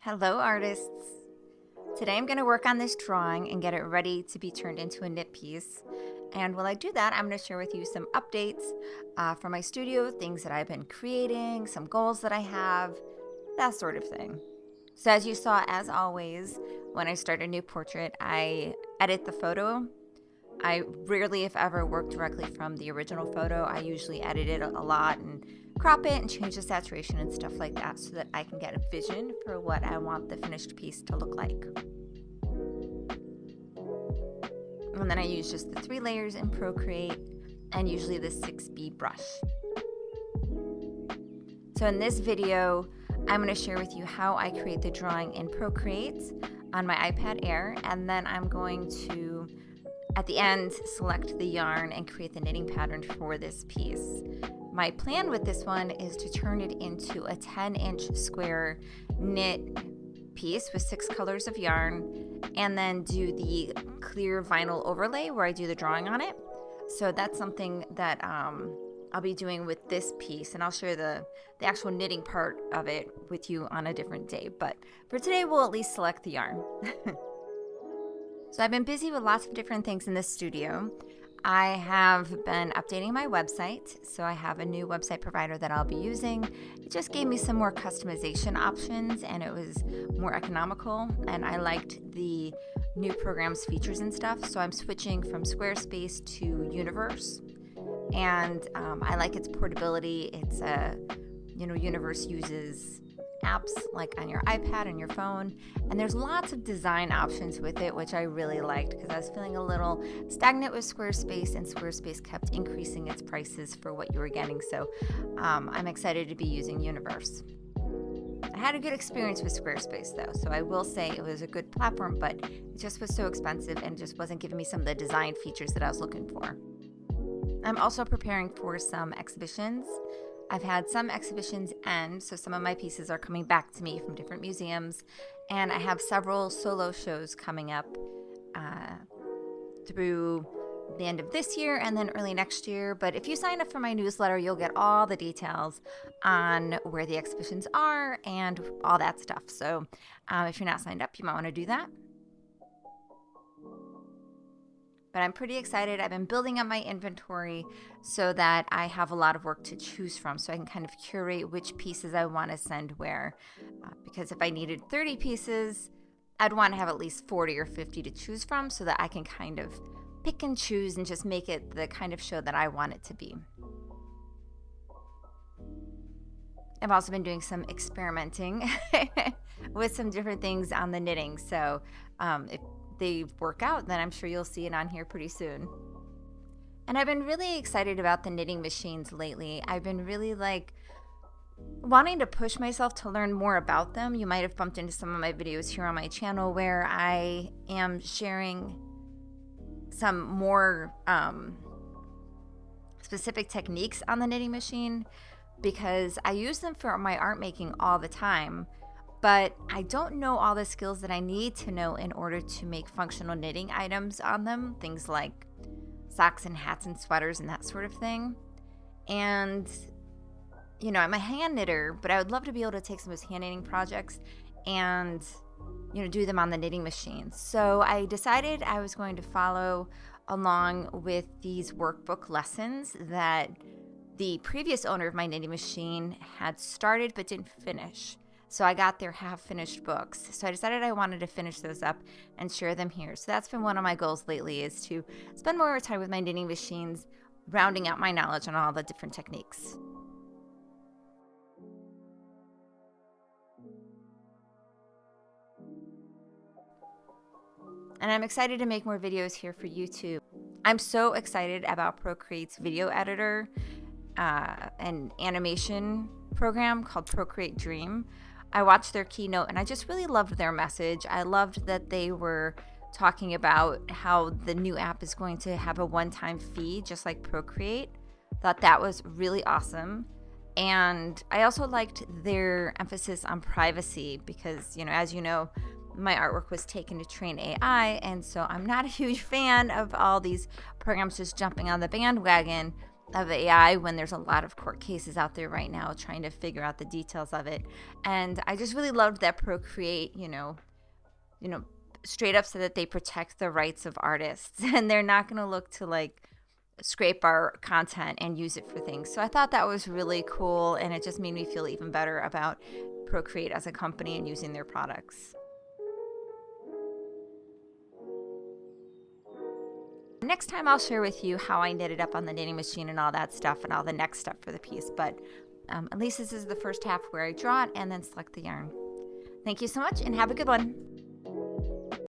Hello artists! Today I'm going to work on this drawing and get it ready to be turned into a knit piece. And while I do that, I'm going to share with you some updates from my studio, things that I've been creating, some goals that I have, that sort of thing. So as you saw, as always, when I start a new portrait, I edit the photo. I rarely, if ever, work directly from the original photo. I usually edit it a lot and crop it and change the saturation and stuff like that so that I can get a vision for what I want the finished piece to look like. And then I use just the 3 layers in Procreate and usually the 6B brush. So in this video, I'm going to share with you how I create the drawing in Procreate on my iPad Air, and then I'm going to, at the end, select the yarn and create the knitting pattern for this piece. My plan with this one is to turn it into a 10-inch square knit piece with 6 colors of yarn, and then do the clear vinyl overlay where I do the drawing on it. So that's something that I'll be doing with this piece, and I'll share the actual knitting part of it with you on a different day. But for today, we'll at least select the yarn. So I've been busy with lots of different things in this studio. I have been updating my website, so I have a new website provider that I'll be using. It just gave me some more customization options, and it was more economical, and I liked the new program's features and stuff, so I'm switching from Squarespace to Universe, and I like its portability. It's Universe uses apps like on your iPad and your phone, and there's lots of design options with it, which I really liked because I was feeling a little stagnant with Squarespace, and Squarespace kept increasing its prices for what you were getting. So I'm excited to be using Universe. I had a good experience with Squarespace though, so I will say it was a good platform, but it just was so expensive and just wasn't giving me some of the design features that I was looking for. I'm also preparing for some exhibitions. I've had some exhibitions end, so some of my pieces are coming back to me from different museums, and I have several solo shows coming up through the end of this year and then early next year. But if you sign up for my newsletter, you'll get all the details on where the exhibitions are and all that stuff. So if you're not signed up, you might want to do that. But I'm pretty excited. I've been building up my inventory so that I have a lot of work to choose from, so I can kind of curate which pieces I want to send where. Because if I needed 30 pieces, I'd want to have at least 40 or 50 to choose from so that I can kind of pick and choose and just make it the kind of show that I want it to be. I've also been doing some experimenting with some different things on the knitting. So if they work out, then I'm sure you'll see it on here pretty soon. And I've been really excited about the knitting machines lately. I've been really wanting to push myself to learn more about them. You might have bumped into some of my videos here on my channel where I am sharing some more specific techniques on the knitting machine, because I use them for my art making all the time. But I don't know all the skills that I need to know in order to make functional knitting items on them, things like socks and hats and sweaters and that sort of thing. And, I'm a hand knitter, but I would love to be able to take some of those hand knitting projects and, do them on the knitting machine. So I decided I was going to follow along with these workbook lessons that the previous owner of my knitting machine had started but didn't finish. So I got their half-finished books. So I decided I wanted to finish those up and share them here. So that's been one of my goals lately, is to spend more time with my knitting machines, rounding out my knowledge on all the different techniques. And I'm excited to make more videos here for you too. I'm so excited about Procreate's video editor and animation program called Procreate Dream. I watched their keynote and I just really loved their message. I loved that they were talking about how the new app is going to have a one-time fee, just like Procreate. Thought that was really awesome. And I also liked their emphasis on privacy because, as you know, my artwork was taken to train AI, and so I'm not a huge fan of all these programs just jumping on the bandwagon of AI when there's a lot of court cases out there right now trying to figure out the details of it. And I just really loved that Procreate, straight up said that they protect the rights of artists and they're not going to look to like scrape our content and use it for things. So I thought that was really cool, and it just made me feel even better about Procreate as a company and using their products. Next time I'll share with you how I knitted up on the knitting machine and all that stuff and all the next step for the piece. But at least this is the first half where I draw it and then select the yarn. Thank you so much and have a good one.